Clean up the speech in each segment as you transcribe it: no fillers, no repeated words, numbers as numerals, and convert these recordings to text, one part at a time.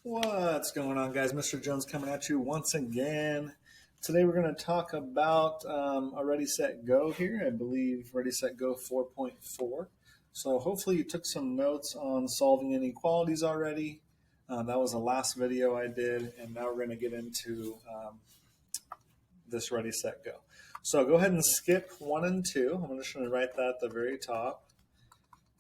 What's going on, guys? Mr. Jones coming at you once again. Today we're going to talk about a Ready, Set, Go here. I believe Ready, Set, Go 4.4. So hopefully you took some notes on solving inequalities already. That was the last video I did, and now we're going to get into this Ready, Set, Go. So go ahead and skip 1 and 2. I'm just going to write that at the very top.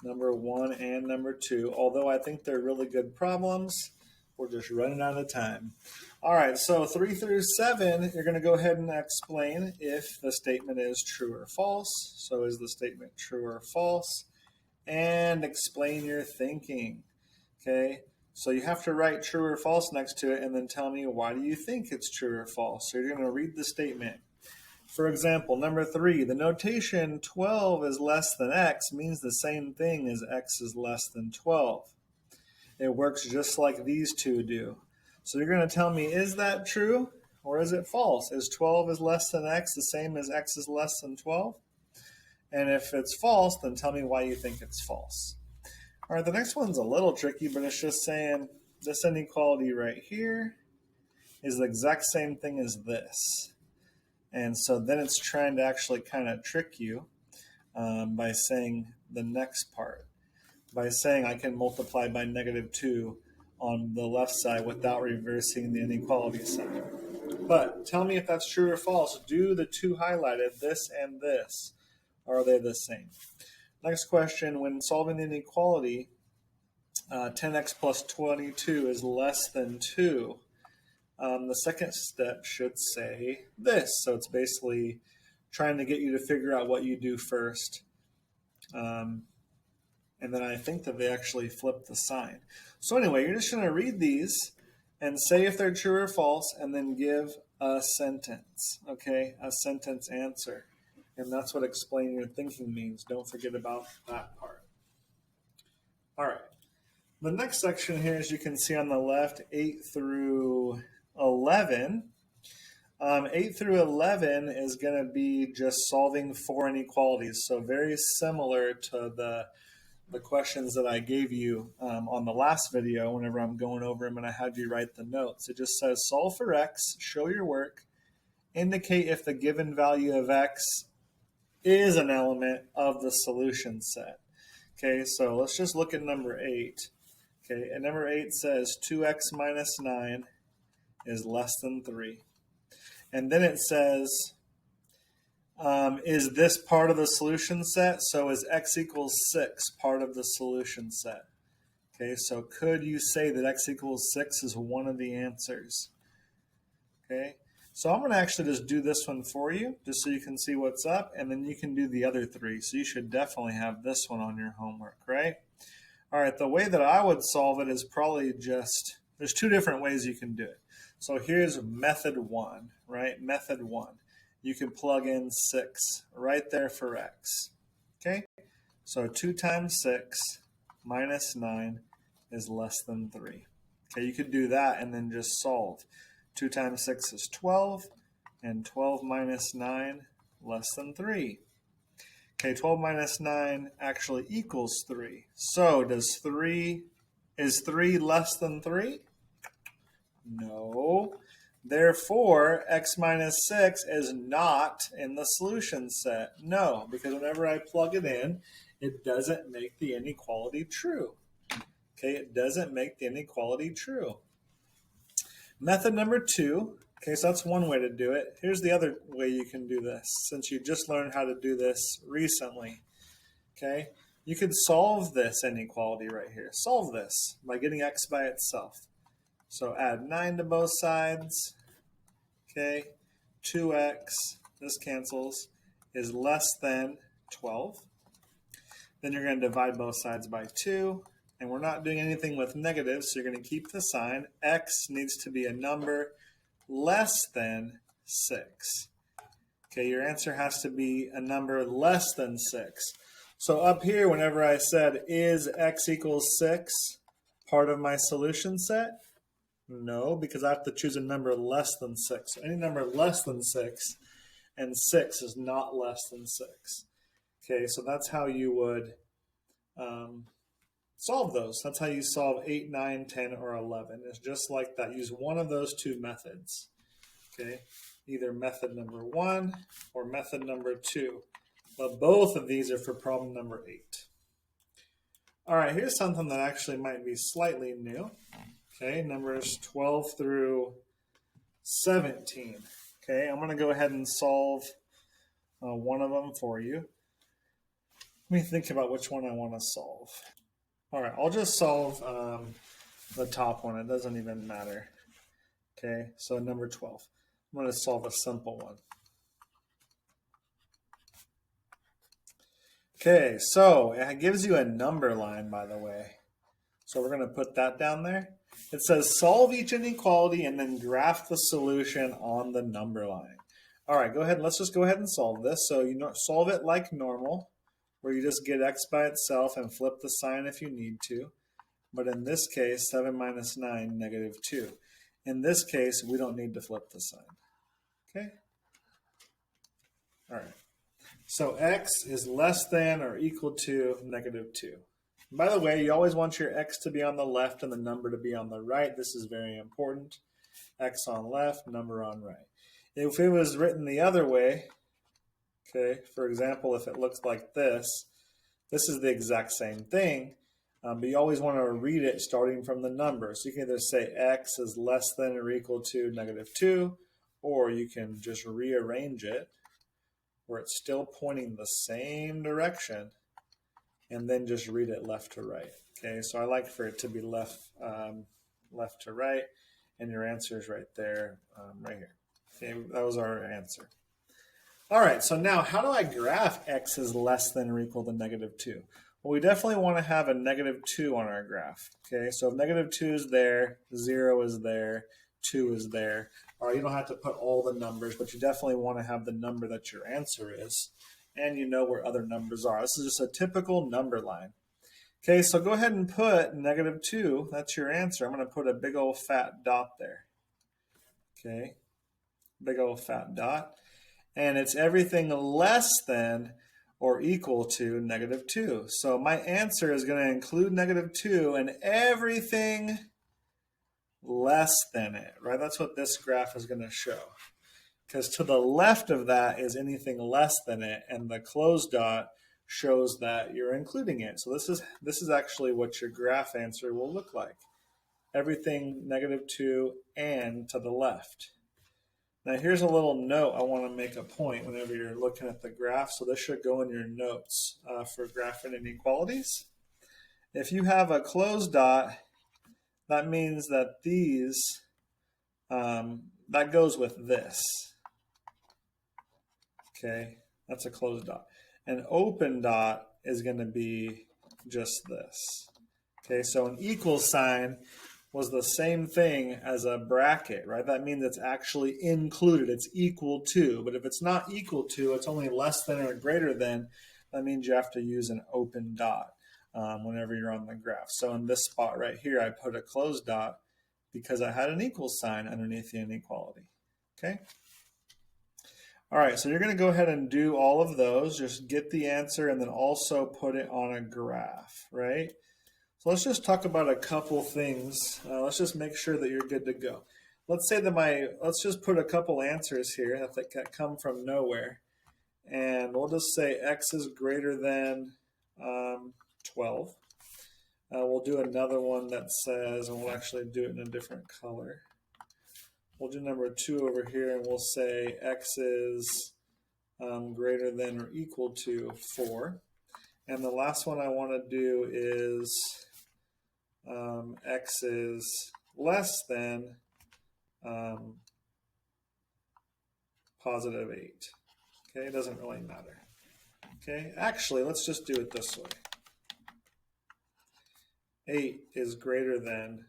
Number 1 and number 2, although I think they're really good problems. We're just running out of time. All right, so 3 through 7, you're going to go ahead and explain if the statement is true or false. So is the statement true or false? And explain your thinking. Okay, so you have to write true or false next to it and then tell me why do you think it's true or false. So you're going to read the statement. For example, number 3, the notation 12 is less than x means the same thing as x is less than 12. It works just like these two do. So you're going to tell me, is that true or is it false? Is 12 is less than x the same as x is less than 12? And if it's false, then tell me why you think it's false. All right, the next one's a little tricky, but it's just saying this inequality right here is the exact same thing as this. And so then it's trying to actually kind of trick you by saying the next part. By saying I can multiply by -2 on the left side without reversing the inequality sign. But tell me if that's true or false. Do the two highlighted, this and this, are they the same? Next question, when solving the inequality, 10x plus 22 is less than 2. The second step should say this. So it's basically trying to get you to figure out what you do first. And then I think that they actually flip the sign. So anyway, you're just going to read these and say if they're true or false and then give a sentence, okay? A sentence answer. And that's what explain your thinking means. Don't forget about that part. All right. The next section here, as you can see on the left, 8 through 11. 8 through 11 is going to be just solving 4 inequalities. So very similar to the questions that I gave you on the last video whenever I'm going over them and I had you write the notes. It just says solve for x, show your work, indicate if the given value of x is an element of the solution set. Okay, so let's just look at number 8. Okay, and number 8 says 2x minus 9 is less than 3. And then it says, is this part of the solution set? So is x equals 6 part of the solution set? Okay, so could you say that x equals 6 is one of the answers? Okay, so I'm going to actually just do this one for you, just so you can see what's up, and then you can do the other 3. So you should definitely have this one on your homework, right? All right, the way that I would solve it is probably just, there's 2 different ways you can do it. So here's method 1, right? Method 1. You can plug in 6 right there for x. Okay? So 2 times 6 minus 9 is less than 3. Okay, you could do that and then just solve. 2 times 6 is 12, and 12 minus 9 less than 3. Okay, 12 minus 9 actually equals 3. So is 3 less than 3? No. Therefore, x minus 6 is not in the solution set. No, because whenever I plug it in, it doesn't make the inequality true. Okay, it doesn't make the inequality true. Method number 2, okay, so that's one way to do it. Here's the other way you can do this, since you just learned how to do this recently. Okay, you could solve this inequality right here. Solve this by getting x by itself. So add 9 to both sides, okay, 2x, this cancels, is less than 12. Then you're going to divide both sides by 2, and we're not doing anything with negatives, so you're going to keep the sign. X needs to be a number less than 6. Okay, your answer has to be a number less than 6. So up here, whenever I said, is x equals 6 part of my solution set? No, because I have to choose a number less than 6. So any number less than 6, and 6 is not less than 6. Okay, so that's how you would solve those. That's how you solve 8, 9, 10, or 11. It's just like that. Use one of those two methods. Okay, either method number 1 or method number 2. But both of these are for problem number 8. All right, here's something that actually might be slightly new. Okay, numbers 12 through 17. Okay, I'm going to go ahead and solve one of them for you. Let me think about which one I want to solve. All right, I'll just solve the top one. It doesn't even matter. Okay, so number 12. I'm going to solve a simple one. Okay, so it gives you a number line, by the way. So we're going to put that down there. It says solve each inequality and then graph the solution on the number line. All right, go ahead. Let's just go ahead and solve this. So you solve it like normal, where you just get x by itself and flip the sign if you need to. But in this case, 7 minus 9, negative 2. In this case, we don't need to flip the sign. Okay? All right. So x is less than or equal to negative 2. By the way, you always want your x to be on the left and the number to be on the right. This is very important. X on left, number on right. If it was written the other way, okay, for example, if it looks like this, this is the exact same thing, but you always want to read it starting from the number. So you can either say x is less than or equal to negative 2, or you can just rearrange it where it's still pointing the same direction, and then just read it left to right. Okay, so I like for it to be left to right, and your answer is right there, right here. Okay, that was our answer. All right, so now how do I graph x is less than or equal to negative 2? Well, we definitely want to have a negative 2 on our graph. Okay, so if negative 2 is there, 0 is there, 2 is there. All right, you don't have to put all the numbers, but you definitely want to have the number that your answer is, and you know where other numbers are. This is just a typical number line. Okay, so go ahead and put negative 2. That's your answer. I'm going to put a big old fat dot there. Okay, big old fat dot. And it's everything less than or equal to negative 2. So my answer is going to include negative 2 and everything less than it, right? That's what this graph is going to show. Because to the left of that is anything less than it, and the closed dot shows that you're including it. So this is actually what your graph answer will look like. Everything negative 2 and to the left. Now here's a little note I want to make a point whenever you're looking at the graph. So this should go in your notes for graphing inequalities. If you have a closed dot, that means that these, that goes with this. Okay, that's a closed dot. An open dot is going to be just this. Okay, so an equal sign was the same thing as a bracket, right? That means it's actually included. It's equal to. But if it's not equal to, it's only less than or greater than, that means you have to use an open dot whenever you're on the graph. So in this spot right here, I put a closed dot because I had an equal sign underneath the inequality. Okay? All right, so you're going to go ahead and do all of those. Just get the answer and then also put it on a graph, right? So let's just talk about a couple things. Let's just make sure that you're good to go. Let's say that let's just put a couple answers here that come from nowhere. And we'll just say x is greater than 12. We'll do another one that says, and we'll actually do it in a different color. We'll do number 2 over here, and we'll say x is greater than or equal to 4. And the last one I want to do is x is less than positive 8. Okay, it doesn't really matter. Okay, actually, let's just do it this way. 8 is greater than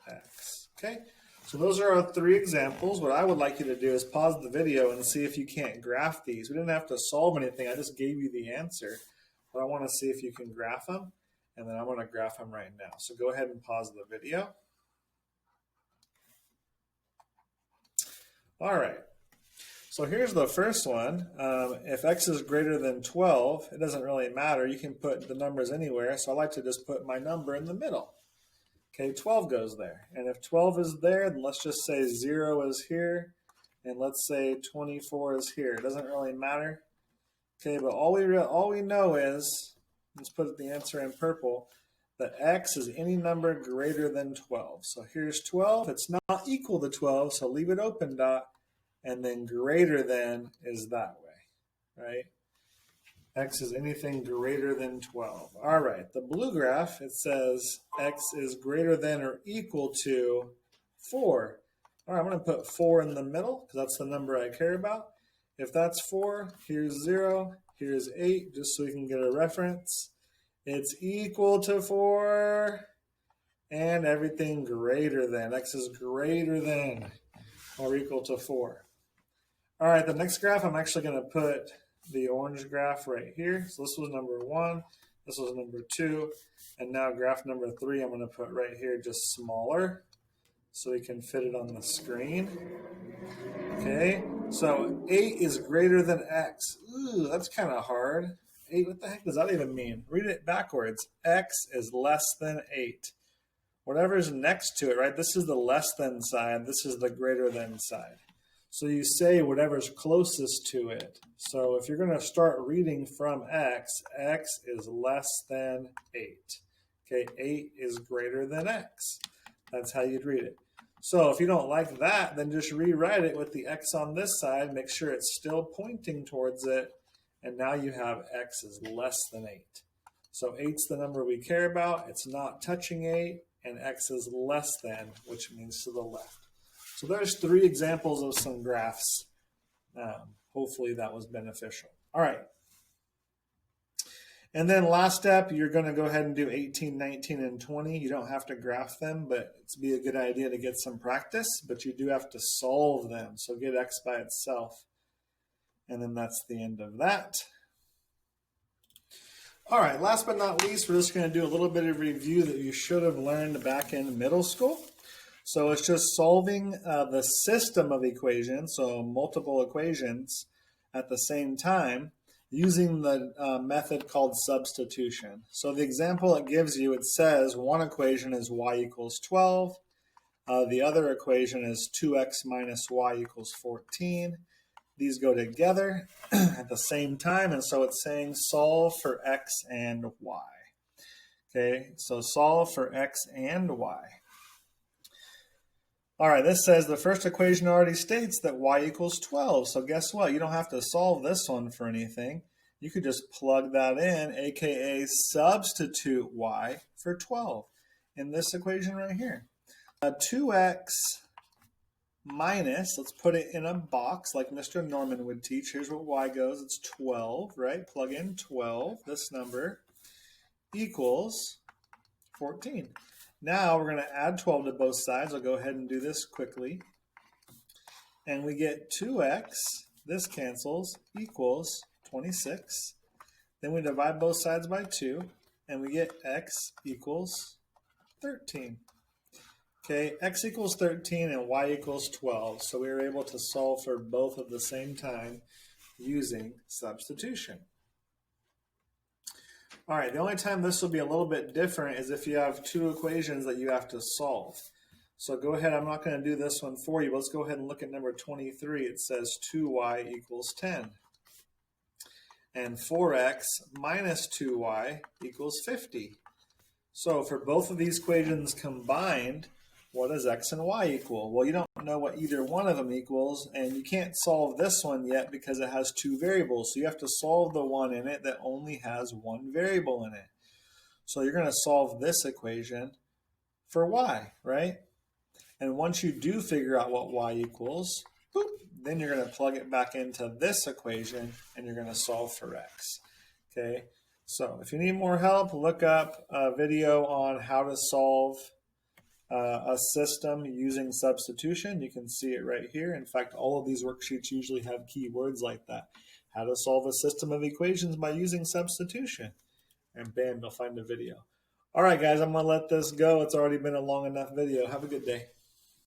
x. Okay, so those are our 3 examples. What I would like you to do is pause the video and see if you can't graph these. We didn't have to solve anything. I just gave you the answer. But I want to see if you can graph them, and then I'm going to graph them right now. So go ahead and pause the video. All right. So here's the first one. If x is greater than 12, it doesn't really matter. You can put the numbers anywhere. So I like to just put my number in the middle. Okay, 12 goes there. And if 12 is there, then let's just say 0 is here. And let's say 24 is here. It doesn't really matter. Okay, but all we know is, let's put the answer in purple, that x is any number greater than 12. So here's 12. It's not equal to 12, so leave it open dot. And then greater than is that way, right? X is anything greater than 12. All right, the blue graph, it says x is greater than or equal to 4. All right, I'm going to put 4 in the middle because that's the number I care about. If that's 4, here's 0, here's 8, just so we can get a reference. It's equal to 4 and everything greater than. X is greater than or equal to 4. All right, the next graph, I'm actually going to put the orange graph right here. So this was number 1, this was number 2, and now graph number 3 I'm going to put right here, just smaller, so we can fit it on the screen. Okay, so 8 is greater than x. Ooh, that's kind of hard. 8, what the heck does that even mean? Read it backwards. X is less than 8. Whatever's next to it, right? This is the less than side. This is the greater than side. So you say whatever's closest to it. So if you're going to start reading from x, x is less than 8. Okay, 8 is greater than x. That's how you'd read it. So if you don't like that, then just rewrite it with the x on this side. Make sure it's still pointing towards it. And now you have x is less than 8. So 8's the number we care about. It's not touching 8. And x is less than, which means to the left. So there's 3 examples of some graphs. Hopefully that was beneficial. All right. And then last step, you're going to go ahead and do 18, 19, and 20. You don't have to graph them, but it'd be a good idea to get some practice. But you do have to solve them. So get x by itself. And then that's the end of that. All right, last but not least, we're just going to do a little bit of review that you should have learned back in middle school. So it's just solving the system of equations, so multiple equations at the same time, using the method called substitution. So the example it gives you, it says one equation is y equals 12. The other equation is 2x minus y equals 14. These go together at the same time, and so it's saying solve for x and y. Okay, so solve for x and y. All right, this says the first equation already states that y equals 12. So guess what? You don't have to solve this one for anything. You could just plug that in, aka substitute y for 12 in this equation right here. 2x minus, let's put it in a box like Mr. Norman would teach. Here's what y goes. It's 12, right? Plug in 12, this number, equals 14. Now we're going to add 12 to both sides. I'll go ahead and do this quickly. And we get 2x, this cancels, equals 26. Then we divide both sides by 2, and we get x equals 13. Okay, x equals 13 and y equals 12. So we were able to solve for both at the same time using substitution. All right, the only time this will be a little bit different is if you have 2 equations that you have to solve. So go ahead, I'm not going to do this one for you, but let's go ahead and look at number 23. It says 2y equals 10. And 4x minus 2y equals 50. So for both of these equations combined, what does x and y equal? Well, you don't know what either one of them equals, and you can't solve this one yet because it has 2 variables. So you have to solve the one in it that only has 1 variable in it. So you're going to solve this equation for y, right? And once you do figure out what y equals, boop, then you're going to plug it back into this equation and you're going to solve for x. Okay, so if you need more help, look up a video on how to solve a system using substitution. You can see it right here. In fact, all of these worksheets usually have keywords like that. How to solve a system of equations by using substitution. And bam, you'll find the video. All right, guys, I'm going to let this go. It's already been a long enough video. Have a good day.